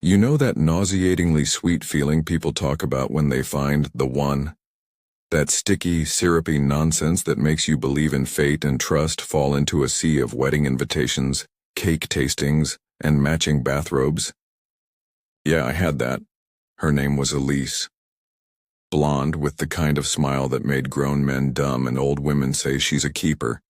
You know that nauseatingly sweet feeling people talk about when they find the one? That sticky, syrupy nonsense that makes you believe in fate and trust fall into a sea of wedding invitations, cake tastings, and matching bathrobes? Yeah, I had that. Her name was Elise. Blonde, with the kind of smile that made grown men dumb and old women say she's a keeper.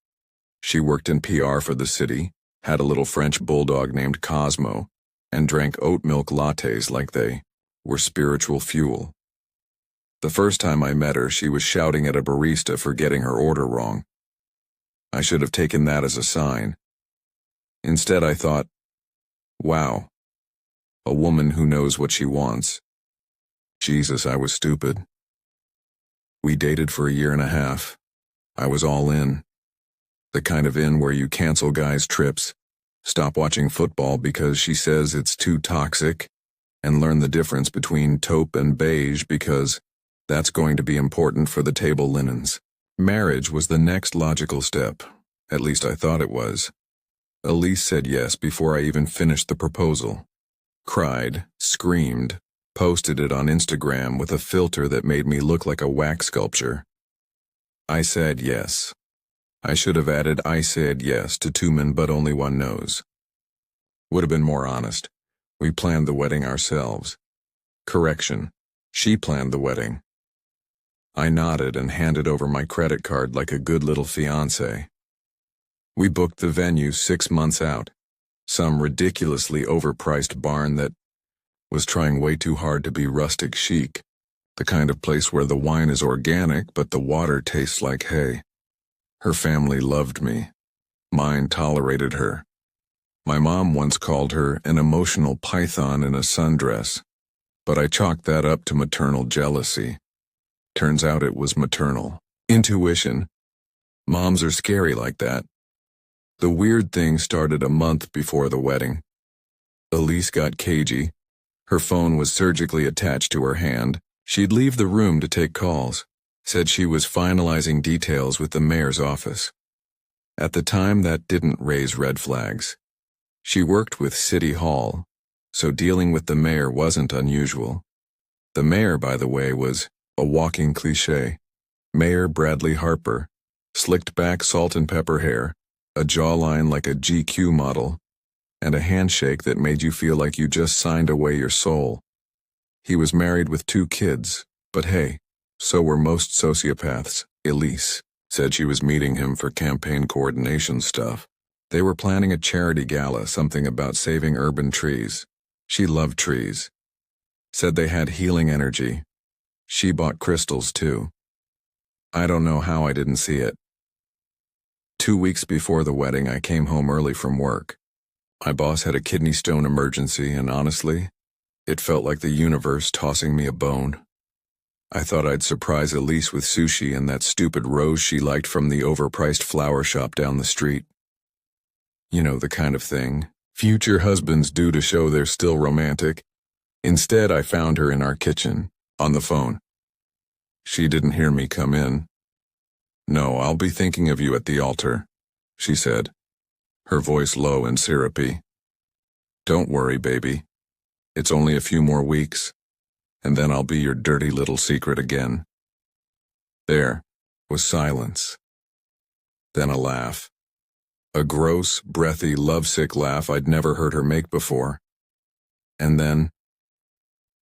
She worked in PR for the city, had a little French bulldog named Cosmo, and drank oat milk lattes like they were spiritual fuel. The first time I met her, she was shouting at a barista for getting her order wrong. I should have taken that as a sign. Instead, I thought, wow, a woman who knows what she wants. Jesus, I was stupid. We dated for a year and a half. I was all in. The kind of in where you cancel guys' trips, stop watching football because she says it's too toxic, and learn the difference between taupe and beige because that's going to be important for the table linens. Marriage was the next logical step. At least I thought it was. Elise said yes before I even finished the proposal. Cried, screamed, posted it on Instagram with a filter that made me look like a wax sculpture. I said yes. I should have added I said yes to two men but only one knows. Would have been more honest. We planned the wedding ourselves. Correction, she planned the wedding. I nodded and handed over my credit card like a good little fiancé. We booked the venue 6 months out. Some ridiculously overpriced barn that was trying way too hard to be rustic chic. The kind of place where the wine is organic but the water tastes like hay. Her family loved me. Mine tolerated her. My mom once called her an emotional python in a sundress, but I chalked that up to maternal jealousy. Turns out it was maternal intuition. Moms are scary like that. The weird thing started a month before the wedding. Elise got cagey. Her phone was surgically attached to her hand. She'd leave the room to take calls. Said she was finalizing details with the mayor's office. At the time, that didn't raise red flags. She worked with City Hall, so dealing with the mayor wasn't unusual. The mayor, by the way, was a walking cliché. Mayor Bradley Harper, slicked back salt and pepper hair, a jawline like a GQ model, and a handshake that made you feel like you just signed away your soul. He was married with 2 kids, but hey, so were most sociopaths. Elise said she was meeting him for campaign coordination stuff. They were planning a charity gala, something about saving urban trees. She loved trees. Said they had healing energy. She bought crystals too. I don't know how I didn't see it. 2 weeks before the wedding, I came home early from work. My boss had a kidney stone emergency, and honestly, it felt like the universe tossing me a bone. I thought I'd surprise Elise with sushi and that stupid rose she liked from the overpriced flower shop down the street. You know, the kind of thing future husbands do to show they're still romantic. Instead, I found her in our kitchen, on the phone. She didn't hear me come in. "No, I'll be thinking of you at the altar," she said, her voice low and syrupy. "Don't worry, baby. It's only a few more weeks, and then I'll be your dirty little secret again." There was silence. Then a laugh. A gross, breathy, lovesick laugh I'd never heard her make before. And then,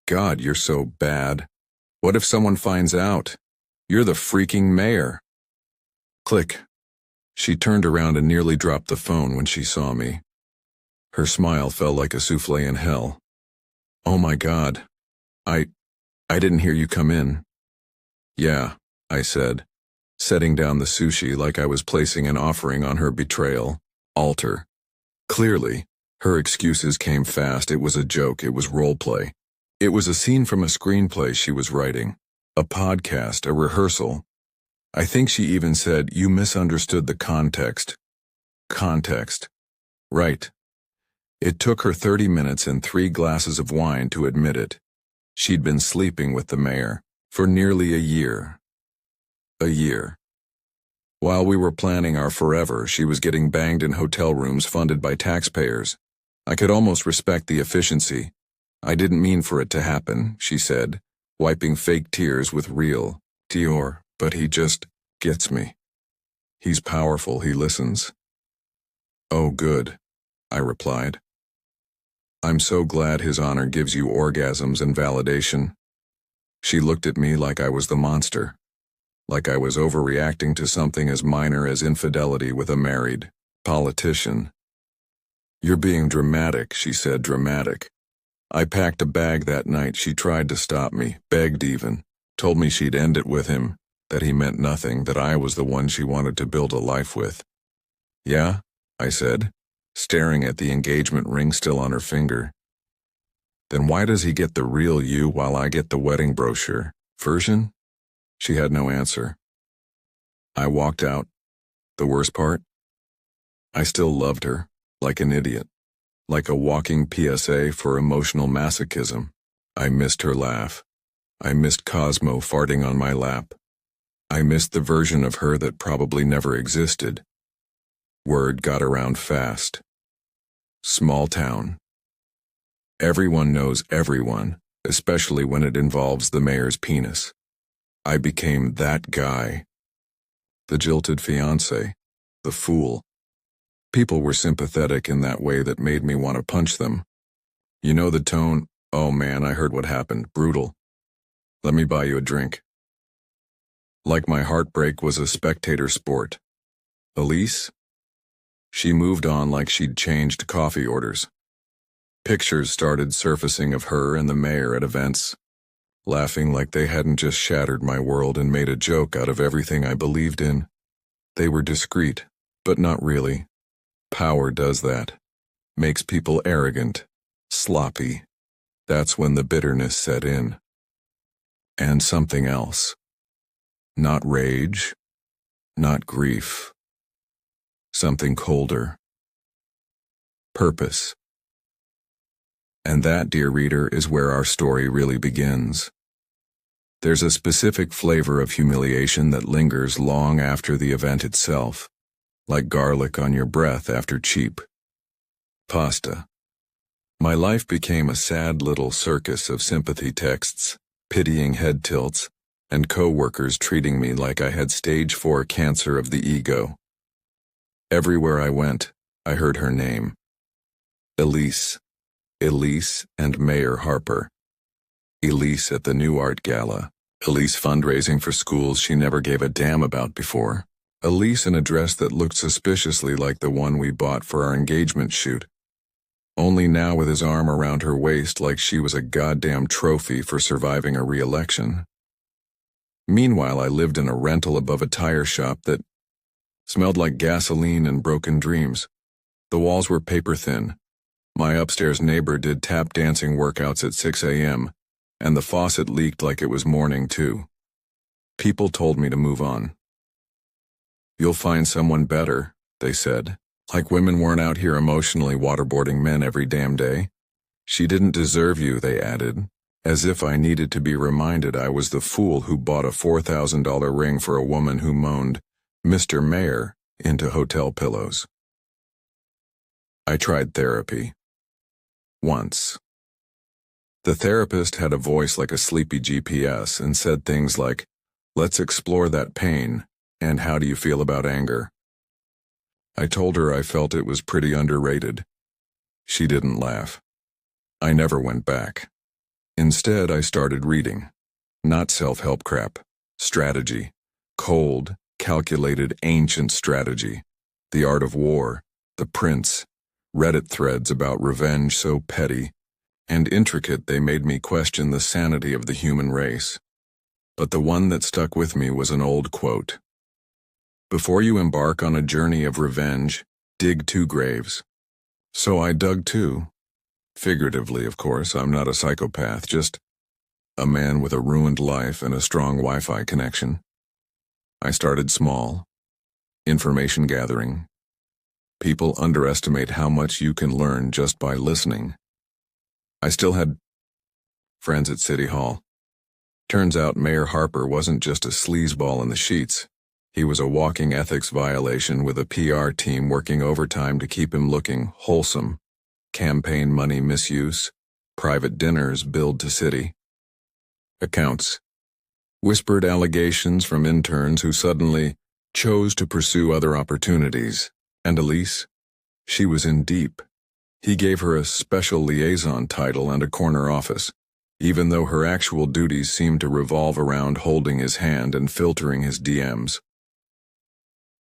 "God, you're so bad. What if someone finds out? You're the freaking mayor." Click. She turned around and nearly dropped the phone when she saw me. Her smile fell like a souffle in hell. "Oh my God. I didn't hear you come in." "Yeah," I said, setting down the sushi like I was placing an offering on her betrayal altar. Clearly, her excuses came fast. It was a joke. It was role play. It was a scene from a screenplay she was writing, a podcast, a rehearsal. I think she even said, "You misunderstood the context." Context. Right. It took her 30 minutes and 3 glasses of wine to admit it. She'd been sleeping with the mayor for nearly a year. A year. While we were planning our forever, she was getting banged in hotel rooms funded by taxpayers. I could almost respect the efficiency. I didn't mean for it to happen, she said, wiping fake tears with real, Dior, but he just gets me. He's powerful, he listens. Oh, good, I replied. I'm so glad his honor gives you orgasms and validation. She looked at me like I was the monster, like I was overreacting to something as minor as infidelity with a married politician. You're being dramatic, she said, dramatic. I packed a bag that night. She tried to stop me, begged even, told me she'd end it with him, that he meant nothing, that I was the one she wanted to build a life with. Yeah, I said, staring at the engagement ring still on her finger. Then why does he get the real you while I get the wedding brochure version? She had no answer. I walked out. The worst part? I still loved her, like an idiot, like a walking PSA for emotional masochism. I missed her laugh. I missed Cosmo farting on my lap. I missed the version of her that probably never existed. Word got around fast. Small town. Everyone knows everyone, especially when it involves the mayor's penis. I became that guy. The jilted fiancé. The fool. People were sympathetic in that way that made me want to punch them. You know the tone, oh man, I heard what happened, brutal. Let me buy you a drink. Like my heartbreak was a spectator sport. Elise? She moved on like she'd changed coffee orders. Pictures started surfacing of her and the mayor at events, laughing like they hadn't just shattered my world and made a joke out of everything I believed in. They were discreet, but not really. Power does that. Makes people arrogant, sloppy. That's when the bitterness set in. And something else. Not rage, not grief. Something colder. Purpose. And that, dear reader, is where our story really begins. There's a specific flavor of humiliation that lingers long after the event itself, like garlic on your breath after cheap pasta. My life became a sad little circus of sympathy texts, pitying head tilts, and co-workers treating me like I had stage 4 cancer of the ego. Everywhere I went, I heard her name. Elise. Elise and Mayor Harper. Elise at the New Art Gala. Elise fundraising for schools she never gave a damn about before. Elise in a dress that looked suspiciously like the one we bought for our engagement shoot. Only now with his arm around her waist like she was a goddamn trophy for surviving a re-election. Meanwhile, I lived in a rental above a tire shop that smelled like gasoline and broken dreams. The walls were paper thin. My upstairs neighbor did tap dancing workouts at 6 a.m., and the faucet leaked like it was morning too. People told me to move on. You'll find someone better, they said, like women weren't out here emotionally waterboarding men every damn day. She didn't deserve you, they added, as if I needed to be reminded I was the fool who bought a $4,000 ring for a woman who moaned, Mr. Mayor, into hotel pillows. I tried therapy. Once. The therapist had a voice like a sleepy GPS and said things like, let's explore that pain, and how do you feel about anger? I told her I felt it was pretty underrated. She didn't laugh. I never went back. Instead, I started reading. Not self-help crap. Strategy. Cold, calculated, ancient strategy. The Art of War. The Prince. Reddit threads about revenge so petty and intricate they made me question the sanity of the human race. But the one that stuck with me was an old quote. Before you embark on a journey of revenge, dig 2 graves. So I dug 2. Figuratively, of course, I'm not a psychopath, just a man with a ruined life and a strong Wi-Fi connection. I started small. Information gathering. People underestimate how much you can learn just by listening. I still had friends at City Hall. Turns out Mayor Harper wasn't just a sleazeball in the sheets. He was a walking ethics violation with a PR team working overtime to keep him looking wholesome. Campaign money misuse, private dinners billed to city. Accounts. Whispered allegations from interns who suddenly chose to pursue other opportunities. And Elise? She was in deep. He gave her a special liaison title and a corner office, even though her actual duties seemed to revolve around holding his hand and filtering his DMs.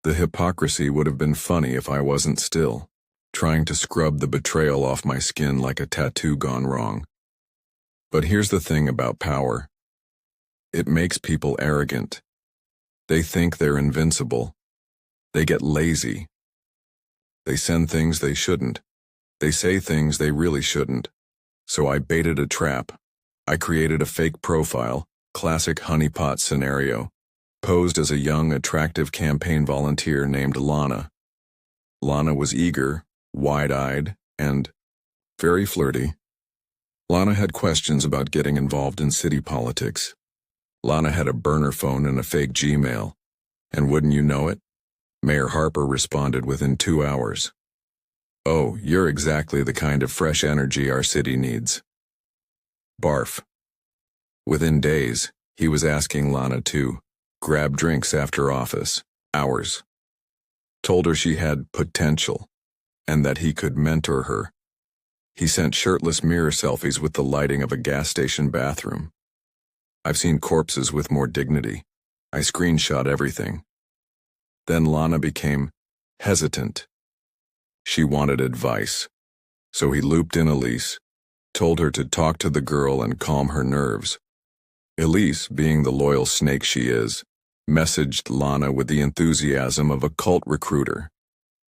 The hypocrisy would have been funny if I wasn't still, trying to scrub the betrayal off my skin like a tattoo gone wrong. But here's the thing about power. It makes people arrogant. They think they're invincible. They get lazy. They send things they shouldn't. They say things they really shouldn't. So I baited a trap. I created a fake profile, classic honeypot scenario, posed as a young, attractive campaign volunteer named Lana. Lana was eager, wide-eyed, and very flirty. Lana had questions about getting involved in city politics. Lana had a burner phone and a fake Gmail. And wouldn't you know it, Mayor Harper responded within 2 hours. "Oh, you're exactly the kind of fresh energy our city needs." Barf. Within days, he was asking Lana to grab drinks after office hours. Told her she had potential, and that he could mentor her. He sent shirtless mirror selfies with the lighting of a gas station bathroom. I've seen corpses with more dignity. I screenshot everything. Then Lana became hesitant. She wanted advice. So he looped in Elise, told her to talk to the girl and calm her nerves. Elise, being the loyal snake she is, messaged Lana with the enthusiasm of a cult recruiter.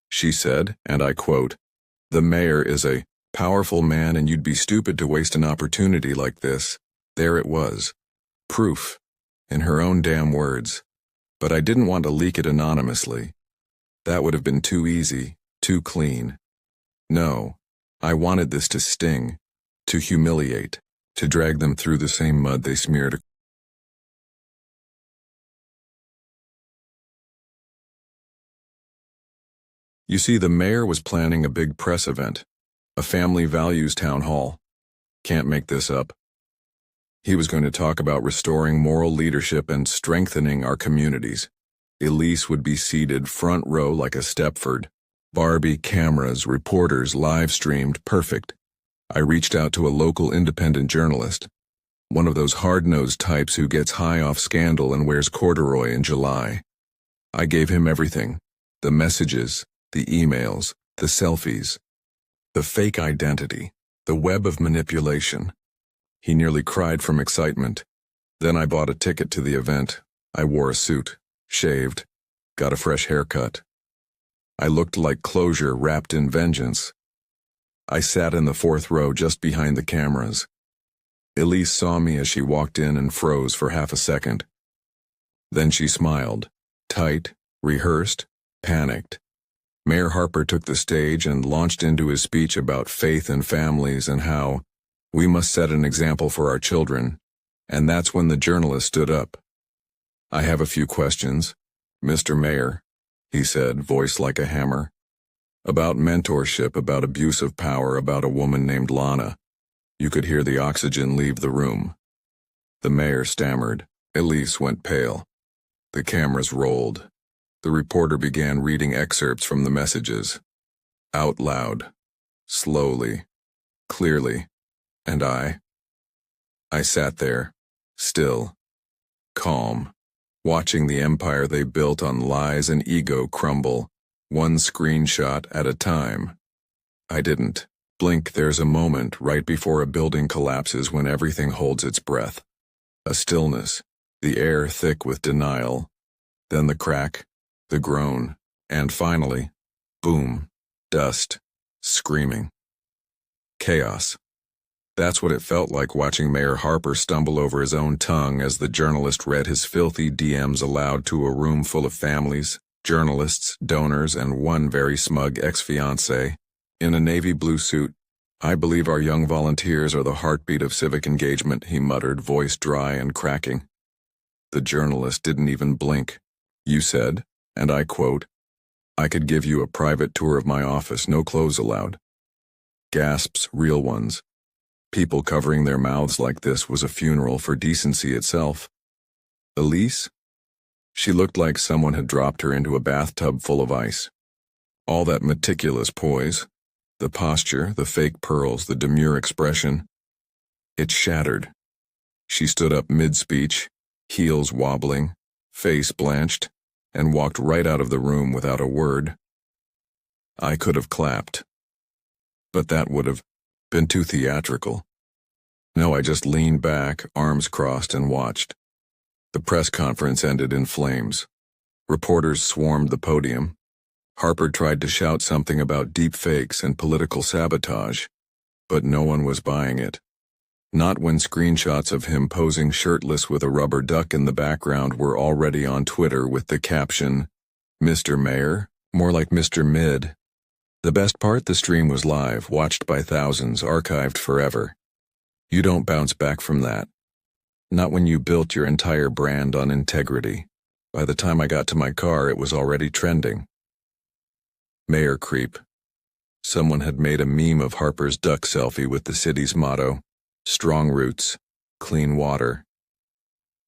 She said, and I quote, "The mayor is a powerful man and you'd be stupid to waste an opportunity like this." There it was. Proof. In her own damn words. But I didn't want to leak it anonymously. That would have been too easy, too clean. No, I wanted this to sting, to humiliate, to drag them through the same mud they smeared. You see, the mayor was planning a big press event, a family values town hall. Can't make this up. He was going to talk about restoring moral leadership and strengthening our communities. Elise would be seated front row like a Stepford. Barbie cameras, reporters, live-streamed, perfect. I reached out to a local independent journalist, one of those hard-nosed types who gets high off scandal and wears corduroy in July. I gave him everything. The messages, the emails, the selfies, the fake identity, the web of manipulation. He nearly cried from excitement. Then I bought a ticket to the event. I wore a suit, shaved, got a fresh haircut. I looked like closure wrapped in vengeance. I sat in the 4th row just behind the cameras. Elise saw me as she walked in and froze for half a second. Then she smiled, tight, rehearsed, panicked. Mayor Harper took the stage and launched into his speech about faith and families and how we must set an example for our children, and that's when the journalist stood up. "I have a few questions, Mr. Mayor," he said, voice like a hammer. "About mentorship, about abuse of power, about a woman named Lana." You could hear the oxygen leave the room. The mayor stammered. Elise went pale. The cameras rolled. The reporter began reading excerpts from the messages. Out loud. Slowly. Clearly. And I sat there, still, calm, watching the empire they built on lies and ego crumble, one screenshot at a time. I didn't blink. There's a moment right before a building collapses when everything holds its breath. A stillness, the air thick with denial. Then the crack, the groan, and finally, boom, dust, screaming. Chaos. That's what it felt like watching Mayor Harper stumble over his own tongue as the journalist read his filthy DMs aloud to a room full of families, journalists, donors, and one very smug ex-fiancé. In a navy blue suit. "I believe our young volunteers are the heartbeat of civic engagement," he muttered, voice dry and cracking. The journalist didn't even blink. "You said," and I quote, "I could give you a private tour of my office, no clothes allowed." Gasps, real ones. People covering their mouths like this was a funeral for decency itself. Elise? She looked like someone had dropped her into a bathtub full of ice. All that meticulous poise, the posture, the fake pearls, the demure expression. It shattered. She stood up mid-speech, heels wobbling, face blanched, and walked right out of the room without a word. I could have clapped. But that would have been too theatrical. No, I just leaned back, arms crossed, and watched. The press conference ended in flames. Reporters swarmed the podium. Harper tried to shout something about deep fakes and political sabotage, but no one was buying it. Not when screenshots of him posing shirtless with a rubber duck in the background were already on Twitter with the caption, "Mr. Mayor, more like Mr. Mid." The best part, the stream was live, watched by thousands, archived forever. You don't bounce back from that. Not when you built your entire brand on integrity. By the time I got to my car, it was already trending. Mayor creep. Someone had made a meme of Harper's duck selfie with the city's motto, "Strong roots, clean water."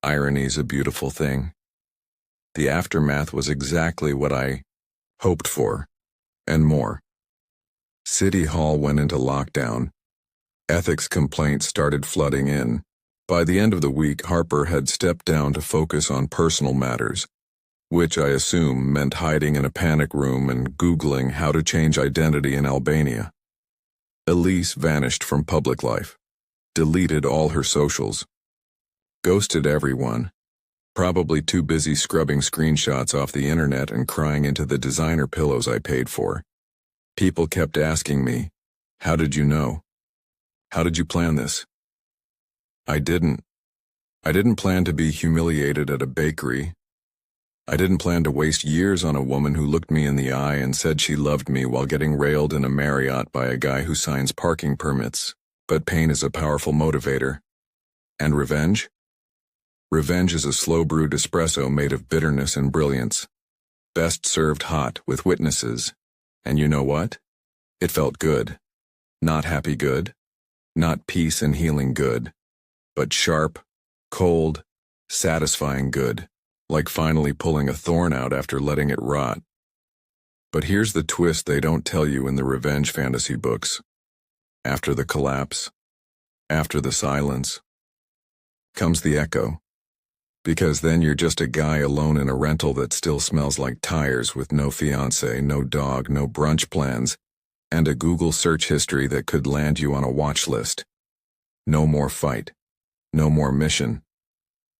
Irony's a beautiful thing. The aftermath was exactly what I hoped for, and more. City Hall went into lockdown. Ethics complaints started flooding in. By the end of the week, Harper had stepped down to focus on personal matters, which I assume meant hiding in a panic room and Googling how to change identity in Albania. Elise vanished from public life, deleted all her socials, ghosted everyone, probably too busy scrubbing screenshots off the internet and crying into the designer pillows I paid for. People kept asking me, "How did you know? How did you plan this?" I didn't plan to be humiliated at a bakery. I didn't plan to waste years on a woman who looked me in the eye and said she loved me while getting railed in a Marriott by a guy who signs parking permits. But pain is a powerful motivator. And revenge? Revenge is a slow-brewed espresso made of bitterness and brilliance. Best served hot, with witnesses. And you know what? It felt good. Not happy good. Not peace and healing good. But sharp, cold, satisfying good. Like finally pulling a thorn out after letting it rot. But here's the twist they don't tell you in the revenge fantasy books. After the collapse, after the silence, comes the echo. Because then you're just a guy alone in a rental that still smells like tires with no fiancé, no dog, no brunch plans, and a Google search history that could land you on a watch list. No more fight. No more mission.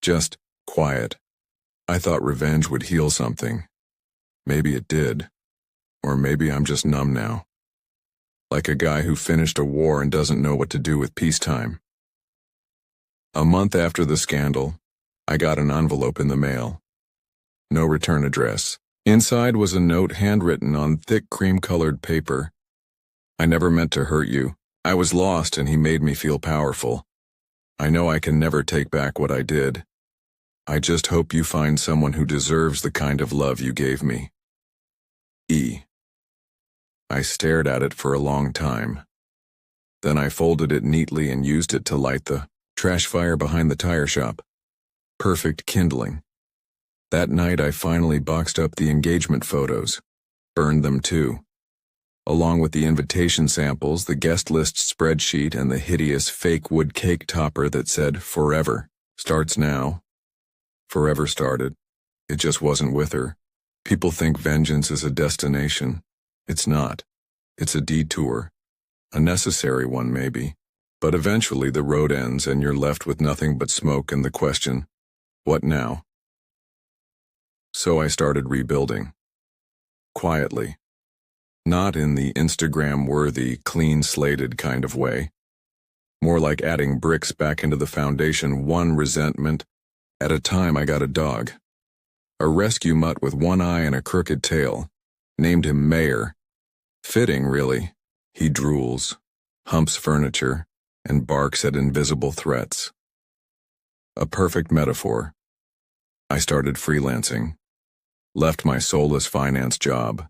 Just quiet. I thought revenge would heal something. Maybe it did. Or maybe I'm just numb now. Like a guy who finished a war and doesn't know what to do with peacetime. A month after the scandal, I got an envelope in the mail. No return address. Inside was a note handwritten on thick cream-colored paper. "I never meant to hurt you. I was lost and he made me feel powerful. I know I can never take back what I did. I just hope you find someone who deserves the kind of love you gave me. E." I stared at it for a long time. Then I folded it neatly and used it to light the trash fire behind the tire shop. Perfect kindling. That night I finally boxed up the engagement photos. Burned them too. Along with the invitation samples, the guest list spreadsheet, and the hideous fake wood cake topper that said, "Forever. Starts now." Forever started. It just wasn't with her. People think vengeance is a destination. It's not. It's a detour. A necessary one, maybe. But eventually the road ends and you're left with nothing but smoke and the question, what now? So I started rebuilding. Quietly. Not in the Instagram-worthy, clean-slated kind of way. More like adding bricks back into the foundation, one resentment at a time. I got a dog. A rescue mutt with one eye and a crooked tail. Named him Mayor. Fitting, really. He drools, humps furniture, and barks at invisible threats. A perfect metaphor. I started freelancing. Left my soulless finance job.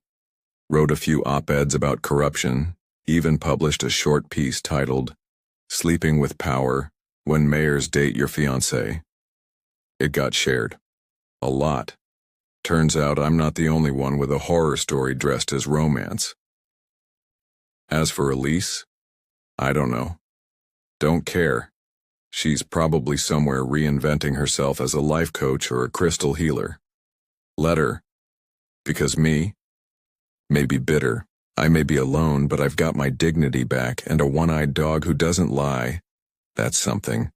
Wrote a few op-eds about corruption, even published a short piece titled, Sleeping with power, when mayors date your fiancé. It got shared. A lot. Turns out I'm not the only one with a horror story dressed as romance. As for Elise, I don't know. Don't care. She's probably somewhere reinventing herself as a life coach or a crystal healer. Let her. Because me? May be bitter. I may be alone, but I've got my dignity back and a one-eyed dog who doesn't lie. That's something.